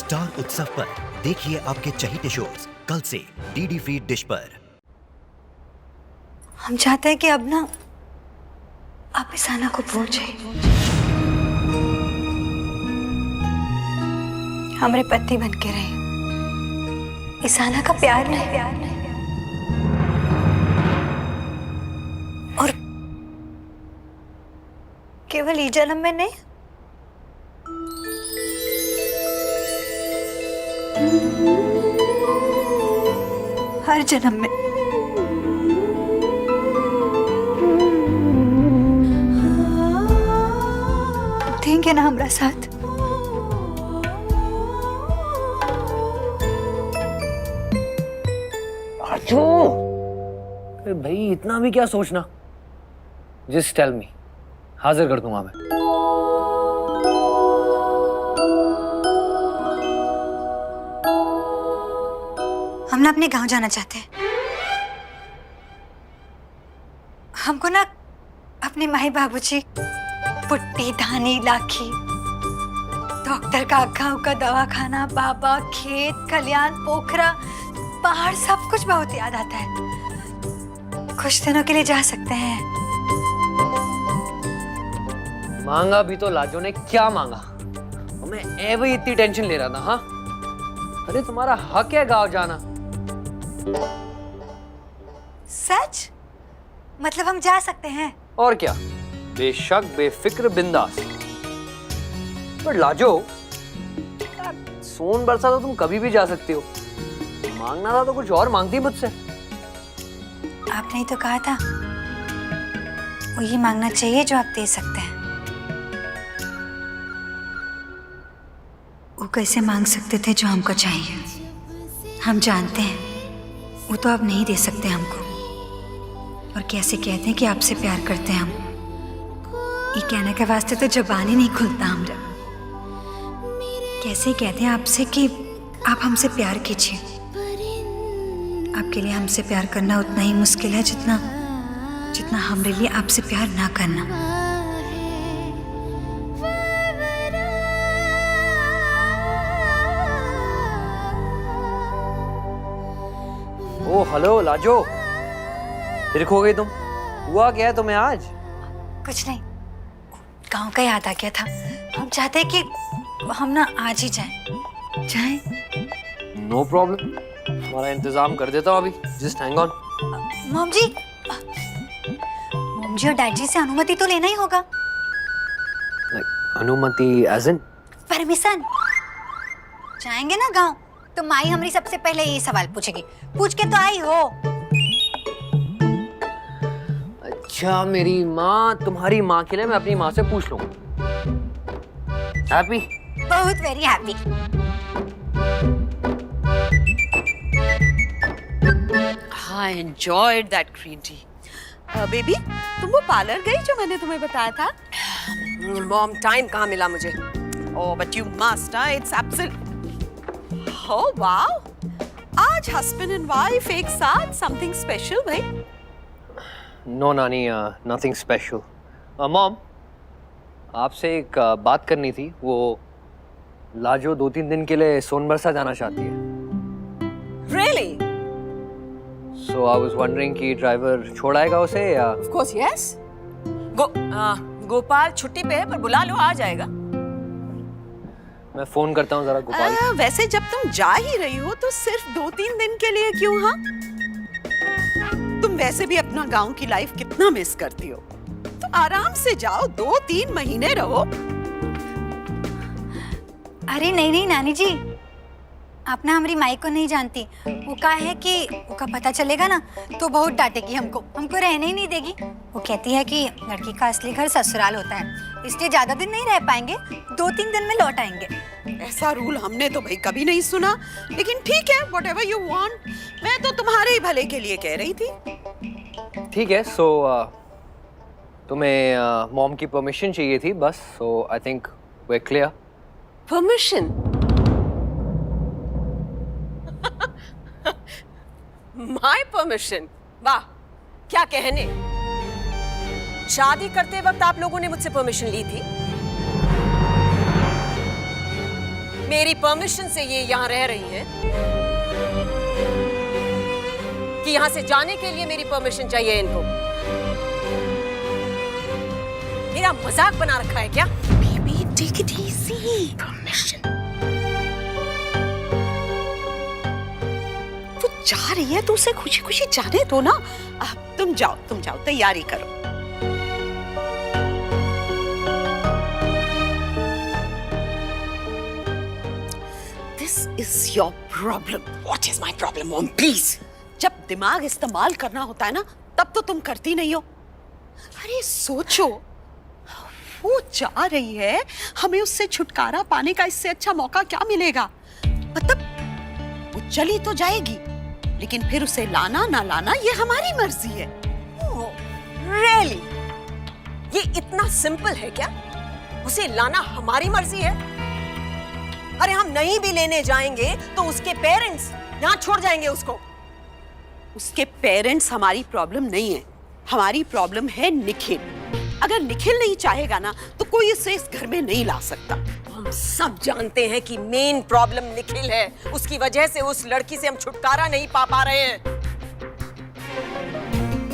Star उत्सव पर देखिए आपके चहीते शोज कल से डीडी फ्री डिश पर। हम चाहते हैं कि अब ना आप ईसाना को भूल जाइए, हमारे पति बन के रहे। ईसाना का प्यार नहीं और केवल इस जन्म में नहीं, हर जन्म में। देंगे ना हमारा साथ? आजू, अरे भाई इतना भी क्या सोचना। जस्ट टेल मी, हाजिर कर दूंगा मैं। हम ना अपने गांव जाना चाहते हैं। हमको ना अपने माई बाबूजी, पुट्टी, धानी, लाखी, डॉक्टर का गांव का दवाखाना, बाबा, खेत, खलियान, पोखरा, पहाड़, सब कुछ बहुत याद आता है। कुछ दिनों के लिए जा सकते हैं। मांगा भी तो लाजो ने क्या मांगा? मैं एवं इतनी टेंशन ले रहा था। हाँ, अरे तुम्हारा हक है गांव जाना। सच? मतलब हम जा सकते हैं? और क्या, बेशक, बेफिक्र, बिंदास। पर लाजो, सोन बरसा तो तुम कभी भी जा सकती हो। मांगना था तो कुछ और मांगती मुझसे। आपने ही तो कहा था वही मांगना चाहिए जो आप दे सकते हैं। वो कैसे मांग सकते थे जो हमको चाहिए? हम जानते हैं वो तो आप नहीं दे सकते हमको। और कैसे कहते हैं कि आपसे प्यार करते हैं हम? ये कहने के वास्ते तो जुबान ही नहीं खुलता हमरा। कैसे कहते हैं आपसे कि आप हमसे प्यार कीजिए? आपके लिए हमसे प्यार करना उतना ही मुश्किल है जितना हमारे लिए आपसे प्यार ना करना। ओ हेलो लाजो, फिर खो गई तुम। हुआ क्या है तुम्हें आज? कुछ नहीं, गांव का याद आ गया था। हम चाहते हैं कि हम ना आज ही जाएं। नो प्रॉब्लम, तुम्हारा इंतजाम कर देता हूँ अभी। Just hang on. मॉम जी और डैड जी से अनुमति तो लेना ही होगा। अनुमति एज इन? परमिशन। जाएंगे ना गांव तो माई हमारी सबसे पहले यही सवाल पूछेगी। पूछ के तो आई हो। अच्छा, मेरी माँ तुम्हारी माँ के लिए मैं अपनी माँ से पूछ लूंगा। हैप्पी? बहुत very happy. I enjoyed that green tea. Baby, तुम वो पार्लर गई जो मैंने तुम्हें बताया था? मॉम, टाइम कहाँ मिला मुझे? Oh, but you must. It's absolute. Oh wow! आज husband and wife एक साथ something special भाई? नो नानी, नथिंग स्पेशल। मॉम, आपसे एक बात करनी थी। वो लाजो 2-3 दिन के लिए सोनबरसा जाना चाहती है। Really? So I was wondering कि ड्राइवर छोड़ आएगा उसे या? Of course, yes. गोपाल छुट्टी पे है पर बुला लो, आ जाएगा। मैं फोन करता हूँ जरा गोपाल। वैसे जब तुम जा ही रही हो तो सिर्फ 2-3 दिन के लिए क्यों? हाँ, तुम वैसे भी अपना गांव की लाइफ कितना मिस करती हो, तो आराम से जाओ, 2-3 महीने रहो। अरे नहीं नानी जी, आप ना हमारी माई को नहीं जानती। वो कहा है कि उसका पता चलेगा ना तो बहुत डांटेगी हमको रहने ही नहीं देगी। वो कहती है कि लड़की का असली घर ससुराल होता है, इसलिए ज्यादा दिन नहीं रह पाएंगे, 2-3 दिन में लौट आएंगे। ऐसा रूल हमने तो भाई कभी नहीं सुना, लेकिन ठीक है, व्हाटएवर यू वांट। मैं तो तुम्हारे ही भले के लिए कह रही थी। ठीक है, सो तुम्हें मॉम की परमिशन चाहिए थी बस। So I think we clear. Permission? My permission? वाह, क्या कहने। शादी करते वक्त आप लोगों ने मुझसे परमिशन ली थी? मेरी परमिशन से ये यहाँ रह रही हैं? कि यहाँ से जाने के लिए मेरी परमिशन चाहिए इनको? मेरा मजाक बना रखा है क्या? Baby take it easy. Permission. वो जा रही है तो उसे खुशी खुशी जाने दो ना। तुम जाओ तैयारी करो। This is your problem. What is my problem, Mom? Please. जब दिमाग इस्तेमाल करना होता है ना, तब तो तुम करती नहीं हो। अरे सोचो, वो जा रही है, हमें उससे छुटकारा पाने का इससे अच्छा मौका क्या मिलेगा? मतलब वो चली तो जाएगी, लेकिन फिर उसे लाना ना लाना ये हमारी मर्जी है। Really? ये इतना सिंपल है क्या? उसे लाना हमारी मर्जी है? अरे हम नहीं भी लेने जाएंगे तो उसके पेरेंट्स यहाँ छोड़ जाएंगे उसको। उसके पेरेंट्स हमारी प्रॉब्लम नहीं है, हमारी प्रॉब्लम है निखिल। अगर निखिल नहीं चाहेगा ना तो कोई इसे इस घर में नहीं ला सकता। हम सब जानते हैं कि मेन प्रॉब्लम निखिल है। उसकी वजह से उस लड़की से हम छुटकारा नहीं पा रहे हैं।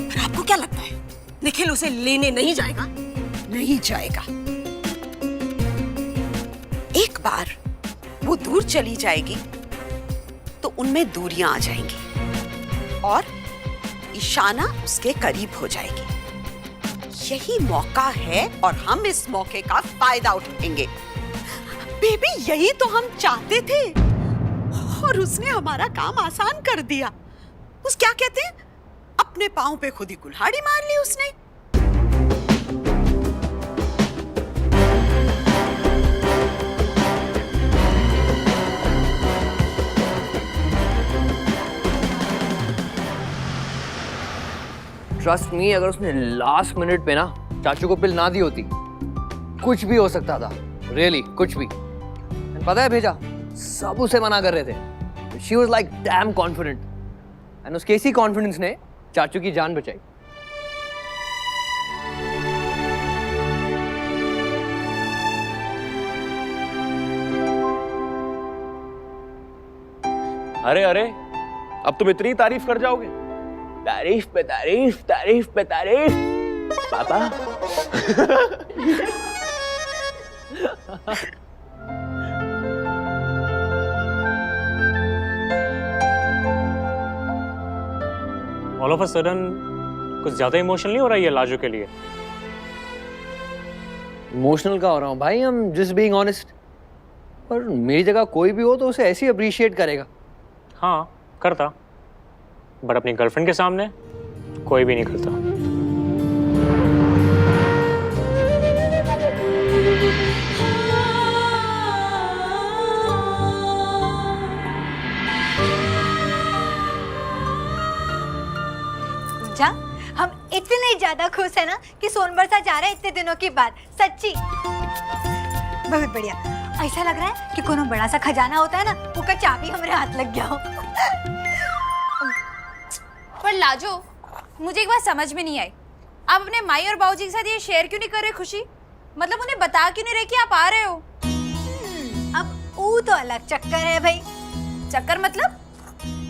पर आपको क्या लगता है निखिल उसे लेने नहीं जाएगा? नहीं जाएगा। एक बार वो दूर चली जाएगी तो उनमें दूरियां आ जाएंगी और ईशाना उसके करीब हो जाएगी। यही मौका है और हम इस मौके का फायदा उठाएंगे। बेबी यही तो हम चाहते थे और उसने हमारा काम आसान कर दिया। उस क्या कहते हैं, अपने पांव पे खुद ही कुल्हाड़ी मार ली उसने। ट्रस्ट मी, अगर उसने लास्ट मिनट पे ना चाचू को पिल ना दी होती, कुछ भी हो सकता था। रियली कुछ भी। पता है भेजा, सब उसे मना कर रहे थे। She was like damn confident and उसके इसी कॉन्फिडेंस ने चाचू की जान बचाई। अरे अरे, अब तुम इतनी तारीफ कर जाओगे? तारीफ पे तारीफ, तारीफ पे तारीफ। पापा ऑल ऑफ अ सडन कुछ ज्यादा इमोशनल नहीं हो रहा है ये लाजो के लिए? इमोशनल का हो रहा हूँ भाई, हम जस्ट बीइंग ऑनेस्ट। और मेरी जगह कोई भी हो तो उसे ऐसे ही अप्रिशिएट करेगा। हाँ करता, बट अपनी गर्लफ्रेंड के सामने कोई भी नहीं करता। जा, हम इतने ज्यादा खुश है ना कि सोनबरसा जा रहे हैं इतने दिनों के बाद। सच्ची बहुत बढ़िया। ऐसा लग रहा है कि कोनो बड़ा सा खजाना होता है ना, उसका चाबी हमारे हाथ लग गया हो। पर लाजो, मुझे एक बात समझ में नहीं आई, आप अपने माई और बाबूजी के साथ ये शेयर क्यों नहीं कर रहे खुशी? मतलब उन्हें बता क्यों नहीं रहे कि आप आ रहे हो? अब वो तो अलग चक्कर है भाई। चक्कर मतलब?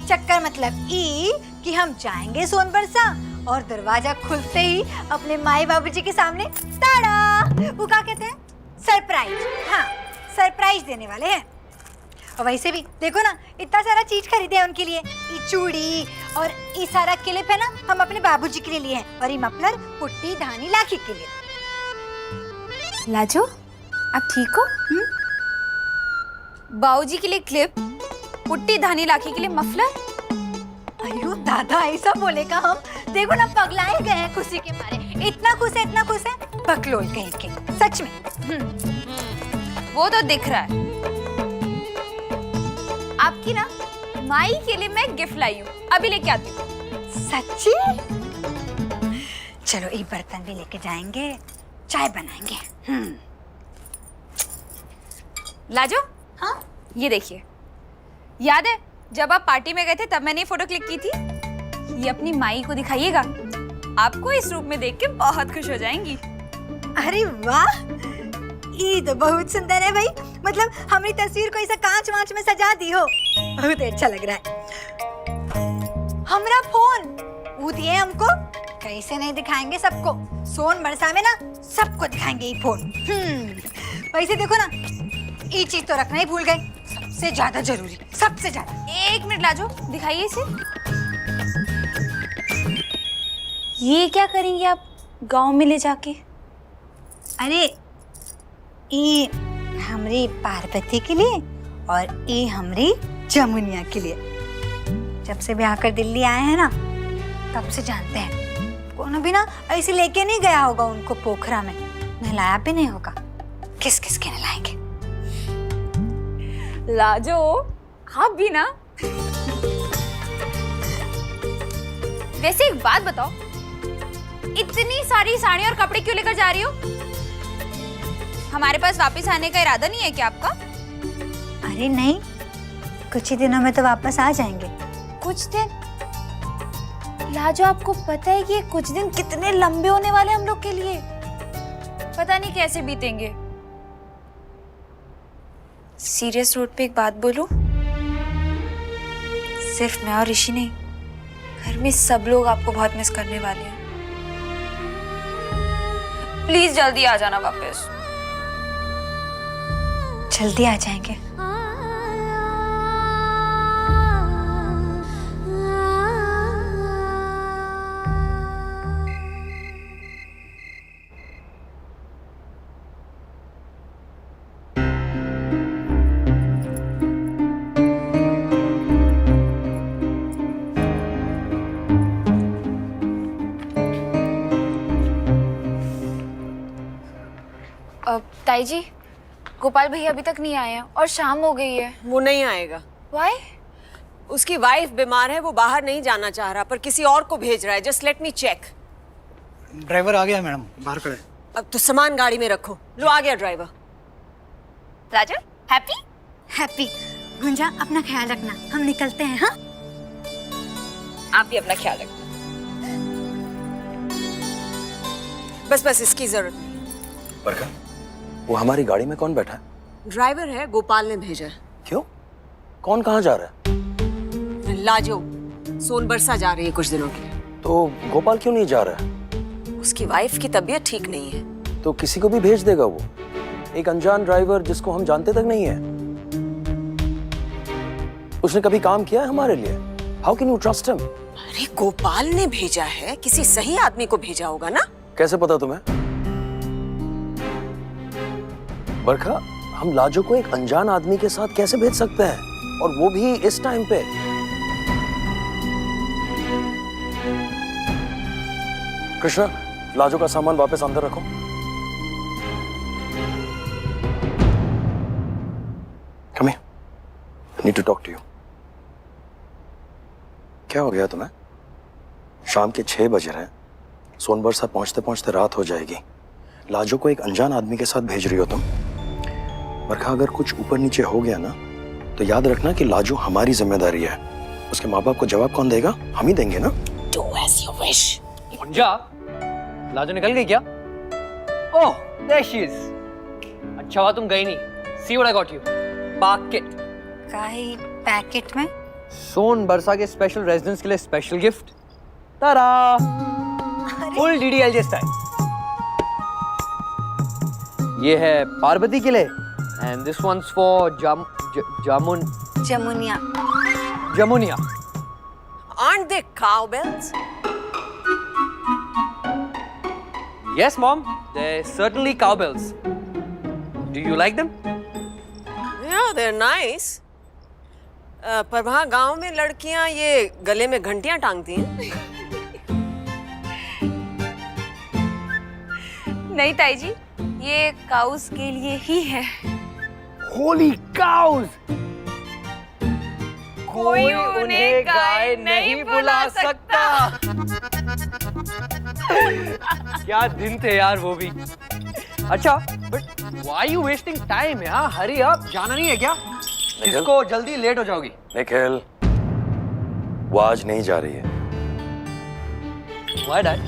चक्कर मतलब ई कि हम जाएंगे सोनबरसा और दरवाजा खुलते ही अपने माई बाबूजी के सामने ताड़ा, वो क्या कहते हैं, सरप्राइज। हाँ, सरप्राइज देने वाले हैं। और वैसे भी देखो ना, इतना सारा चीज खरीदे हैं उनके लिए। ये चूड़ी और ये सारा क्लिप है ना, हम अपने बाबूजी के लिए लिए हैं। और ये मफलर पुट्टी धानी लाखी के लिए। लाजो, आप ठीक हो? बाबूजी के लिए क्लिप, पुट्टी धानी लाखी के लिए मफलर? अयो दादा, ऐसा बोलेगा हम? देखो ना, पगलाए गए हैं खुशी के मारे। इतना खुश है बकलोल कहीं के। सच में वो तो दिख रहा है। आपकी ना माई के लिए मैं गिफ्ट लाई हूँ, अभी लेके आती हूँ। सच्ची? चलो एक बर्तन भी लेके जाएंगे, चाय बनाएंगे। लाजो, हाँ? ये देखिए, याद है जब आप पार्टी में गए थे तब मैंने ये फोटो क्लिक की थी? ये अपनी माई को दिखाइएगा, आपको इस रूप में देख के बहुत खुश हो जाएंगी। अरे वाह, ये तो बहुत सुंदर है भाई। मतलब हमारी तस्वीर को ऐसा कांच वांच में सजा दी हो, बहुत अच्छा लग रहा है। हमारा फोन वो दिए हमको, कैसे नहीं दिखाएंगे सबको। सोन बरसा में ना सबको दिखाएंगे ये फोन। वैसे देखो ना, ये चीज तो रखना ही भूल गए, सबसे ज्यादा जरूरी, सबसे ज्यादा। एक मिनट लाजो, दिखाइए इसे। ये क्या करेंगे आप गांव में ले जाके? अरे ये हमारी पार्वती के लिए और ये हमारी जमुनिया के लिए। जब से ब्याह कर दिल्ली आए हैं ना, तब से जानते हैं। कोनो भी ना ऐसे लेके नहीं गया होगा उनको पोखरा में, नहलाया भी नहीं होगा। किस किस के नहलाएंगे? लाजो आप भी ना। वैसे एक बात बताओ, इतनी सारी साड़ी और कपड़े क्यों लेकर जा रही हो? हमारे पास वापस आने का इरादा नहीं है क्या आपका? अरे नहीं, कुछ ही दिनों में तो वापस आ जाएंगे। कुछ दिन? लाजो आपको पता है कि ये कुछ दिन कितने लंबे होने वाले हम लोग के लिए? पता नहीं कैसे बीतेंगे। सीरियस नोट पे एक बात बोलूं, सिर्फ मैं और ऋषि नहीं, घर में सब लोग आपको बहुत मिस करने वाले हैं। प्लीज जल्दी आ जाना वापस। जल्दी आ जाएंगे। ताई जी, गोपाल भैया अभी तक नहीं आए हैं और शाम हो गई है। वो नहीं आएगा। Why? उसकी वाइफ बीमार है, वो बाहर नहीं जाना चाह रहा, पर किसी और को भेज रहा है। Just let me check. Driver आ गया मैडम, बाहर खड़े। अब तो सामान गाड़ी में रखो। लो आ गया ड्राइवर। राजा, हैप्पी? हैप्पी। गुंजा अपना ख्याल रखना, हम निकलते हैं। हाँ, आप भी अपना ख्याल रखना। बस बस, इसकी जरूरत नहीं। बरखा, वो हमारी गाड़ी में कौन बैठा है? ड्राइवर है, गोपाल ने भेजा है। क्यों? कौन कहाँ जा रहा है? लाजो सोनबरसा जा रही है कुछ दिनों के लिए। तो गोपाल क्यों नहीं जा रहा है? उसकी वाइफ की तबीयत ठीक नहीं है। तो किसी को भी भेज देगा वो, एक अनजान ड्राइवर जिसको हम जानते तक नहीं है। उसने कभी काम किया है हमारे लिए? How can you trust him? अरे गोपाल ने भेजा है, किसी सही आदमी को भेजा होगा ना। कैसे पता तुम्हें? बरखा, हम लाजो को एक अनजान आदमी के साथ कैसे भेज सकते हैं, और वो भी इस टाइम पे? कृष्णा, लाजो का सामान वापस अंदर रखो। Come here. I need to talk to you. क्या हो गया तुम्हें? शाम के 6 बज रहे हैं, सोनबरसा पहुंचते पहुंचते रात हो जाएगी। लाजो को एक अनजान आदमी के साथ भेज रही हो तुम। बरखा, अगर कुछ ऊपर नीचे हो गया ना, तो याद रखना कि लाजो हमारी जिम्मेदारी है। उसके माँ बाप को जवाब कौन देगा? हम ही देंगे ना। Do as you wish. जा, लाजो निकल गई क्या? ओह, there she is. अच्छा हुआ तुम गई नहीं। See what I got you. Packet. काहे पैकेट में? सोन बरसा के स्पेशल रेजिडेंस के लिए स्पेशल गिफ्ट। तारा, फुल DDLJ स्टाइल। ये है पार्वती के लिए, and this one's for Jamuniya. Jamuniya. Aren't they cowbells? Yes, mom. They're certainly cowbells. Do you like them? Yeah, they're nice. पर वहाँ गांव में लड़कियां ये गले में घंटियां टांगती हैं। नहीं ताई जी, ये काउस के लिए ही है। Holy cows! कोई उन्हें गाय नहीं बुला सकता। क्या दिन थे यार वो भी। अच्छा, but why you wasting time यार? हरी अप, जाना नहीं है क्या? इसको जल्दी लेट हो जाओगी। निखिल, वो आज नहीं जा रही है। Why, Dad?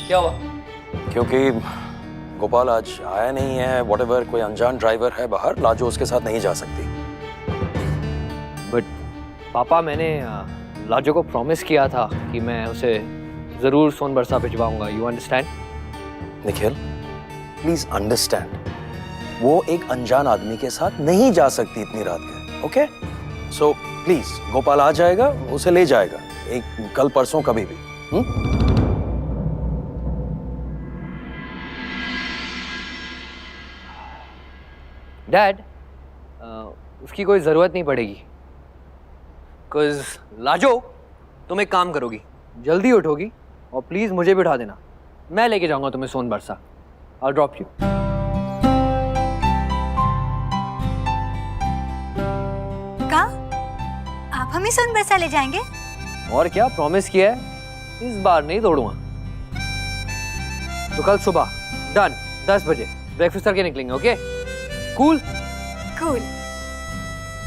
क्या हुआ? क्योंकि गोपाल आज आया नहीं है, व्हाटएवर, कोई अनजान ड्राइवर है बाहर, लाजो उसके साथ नहीं जा सकती। बट पापा, मैंने लाजो को प्रॉमिस किया था कि मैं उसे जरूर सोनबरसा भिजवाऊंगा। You understand? Nikhil, please understand, वो एक अनजान आदमी के साथ नहीं जा सकती इतनी रात में। ओके, सो प्लीज, गोपाल आ जाएगा, उसे ले जाएगा, एक कल परसों कभी भी। डैड, उसकी कोई ज़रूरत नहीं पड़ेगी। बिकॉज लाजो, तुम एक काम करोगी, जल्दी उठोगी और प्लीज़ मुझे भी उठा देना। मैं लेके जाऊंगा तुम्हें सोनबरसा। I'll drop you. कहाँ? आप हमें सोनबरसा ले जाएंगे? और क्या, प्रॉमिस किया है, इस बार नहीं तोड़ूंगा। तो कल सुबह डन 10 बजे ब्रेकफास्ट करके निकलेंगे। ओके? कूल? कूल।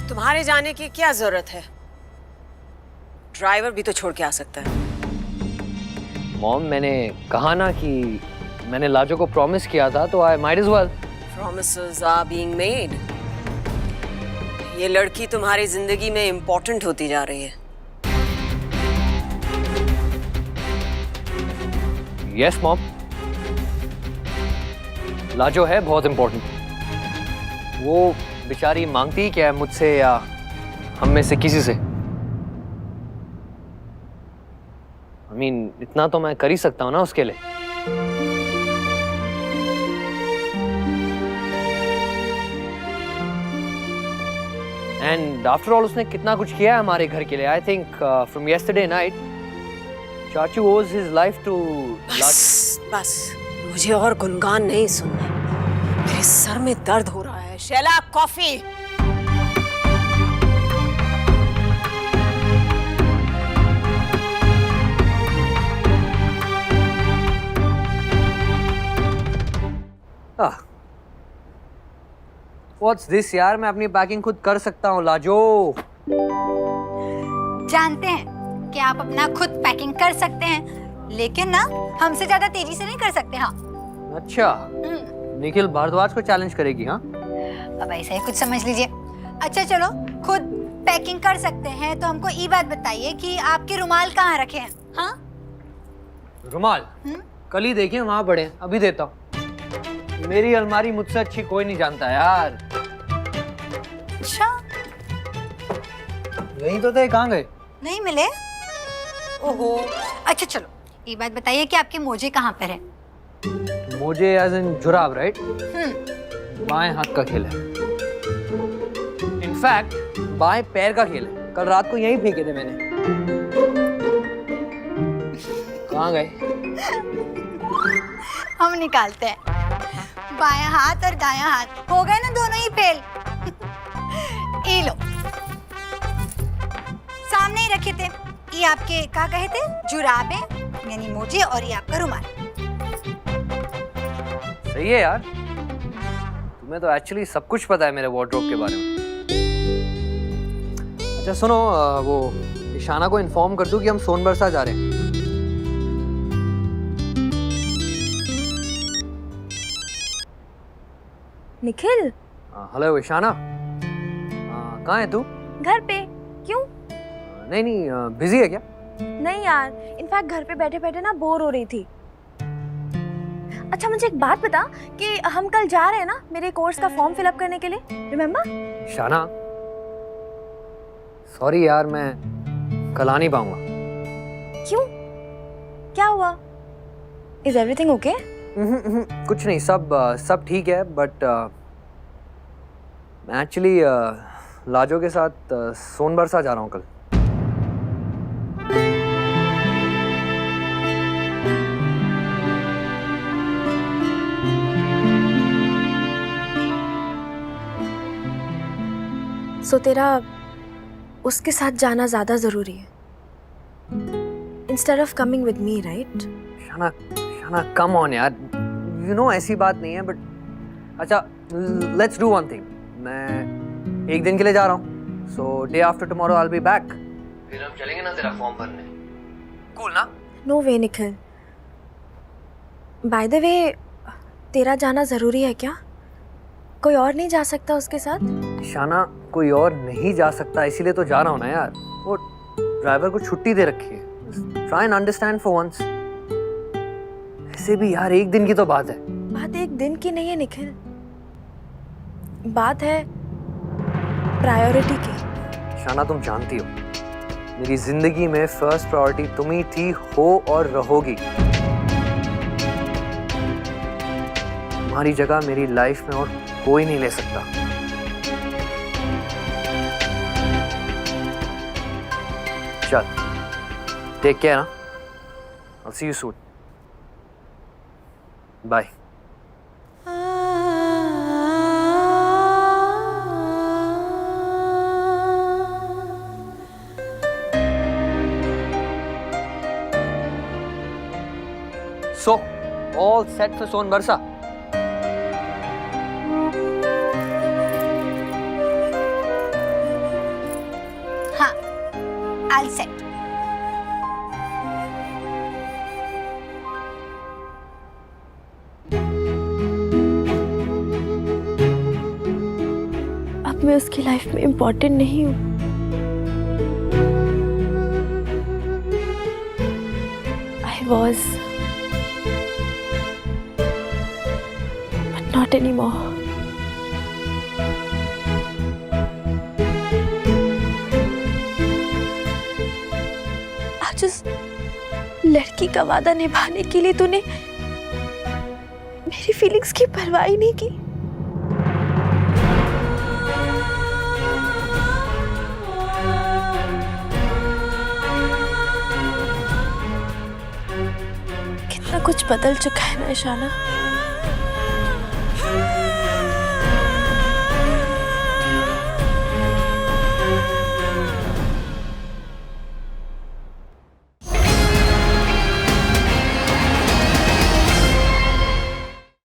तुम्हारे जाने की क्या जरूरत है? ड्राइवर भी तो छोड़ के आ सकता है। मॉम, मैंने कहा ना कि मैंने लाजो को प्रॉमिस किया था, तो I might as well. Promises are being made. ये लड़की तुम्हारी जिंदगी में इम्पोर्टेंट होती जा रही है। यस मॉम, लाजो है बहुत इम्पोर्टेंट। वो बेचारी मांगती क्या है मुझसे या हम में से किसी से। I mean, इतना तो मैं कर ही सकता हूँ ना उसके लिए। एंड आफ्टर ऑल उसने कितना कुछ किया है हमारे घर के लिए। I think from yesterday night चाचू ओज हिज लाइफ टू। बस बस, मुझे और गुनगान नहीं सुनना। मेरे सर में दर्द हो रहा है। शैला, कॉफी। व्हाट्स दिस यार, मैं अपनी पैकिंग खुद कर सकता हूँ लाजो। जानते हैं कि आप अपना खुद पैकिंग कर सकते हैं, लेकिन ना हमसे ज्यादा तेजी से नहीं कर सकते। हाँ। अच्छा, निखिल भारद्वाज को चैलेंज करेगी? हाँ, अब ऐसा ही कुछ समझ लीजिए। अच्छा चलो, खुद पैकिंग कर सकते हैं तो हमको ये बात बताइए कि आपके रुमाल कहाँ रखे हैं? हाँ, रुमाल कल ही देखे वहां पड़े हैं, अभी देता हूँ। मेरी अलमारी मुझसे अच्छी कोई नहीं जानता यार। अच्छा, यही तो थे, कहाँ गए? नहीं मिले? ओहो। अच्छा चलो, ये बात बताइए कि आपके मोजे कहाँ पर हैं? मोजे एज इन जुराब, राइट? बाएं हाथ का खेल है। इनफैक्ट बाएं पैर का खेल है। कल रात को यहीं फेंके थे मैंने। कहाँ गए? हम निकालते हैं। बायां हाथ और दायां हाथ हो गए ना, दोनों ही फेल। ये लो, सामने ही रखे थे। ये आपके क्या कहे थे? जुराबे यानी मोजे, और ये आपका रुमाल। सही है यार, तुम्हें तो एक्चुअली सब कुछ पता है मेरे वार्डरोब के बारे में। अच्छा सुनो, वो ईशाना को इन्फॉर्म कर दूं कि हम सोनबरसा जा रहे हैं। निखिल, हेलो ईशाना, कहाँ है तू? घर पे। क्यों? नहीं नहीं, बिजी है क्या? नहीं यार, इनफैक्ट घर पे बैठे बैठे ना बोर हो रही थी। अच्छा मुझे एक बात बता कि हम कल जा रहे हैं ना मेरे कोर्स का फॉर्म फिलअप करने के लिए, रिमेम्बर? ईशाना, सॉरी यार, मैं कल आ नहीं पाऊंगा। क्यों? क्या हुआ? Is everything okay? कुछ नहीं, सब ठीक है, बट मैं एक्चुअली लाजो के साथ सोनबरसा जा रहा हूँ कल। सो तेरा उसके साथ जाना ज्यादा जरूरी है instead of coming with me, right? शाना, शाना कम ऑन यार, यू नो ऐसी बात नहीं है, बट अच्छा लेट्स डू वन थिंग। मैं एक दिन के लिए जा रहा हूँ, so day after tomorrow I will be back. फिर हम चलेंगे ना तेरा फॉर्म भरने। कूल ना? No way Nikhil. By the way, तेरा जाना जरूरी है क्या? कोई और नहीं जा सकता उसके साथ? शाना, कोई और नहीं जा सकता इसीलिए तो जा रहा हूँ ना यार। वो ड्राइवर को छुट्टी दे रखी है। Try and understand for once. ऐसे भी यार एक दिन की तो बात है। बात एक दिन की नहीं है निखिल, बात है प्रायोरिटी की। शाना, तुम जानती हो मेरी जिंदगी में फर्स्ट प्रायोरिटी तुम ही थी, हो और रहोगी। तुम्हारी जगह मेरी लाइफ में और कोई नहीं ले सकता। चल, टेक केयर ना। I'll see you soon. Bye. So, all set for Son Barsa. हाँ, I'll set. अब मैं उसकी लाइफ में इम्पोर्टेंट नहीं हूँ। I was, but not anymore. आज उस लड़की का वादा निभाने के लिए तूने मेरी फीलिंग्स की परवाह ही नहीं की। कितना कुछ बदल चुका है ना ईशाना।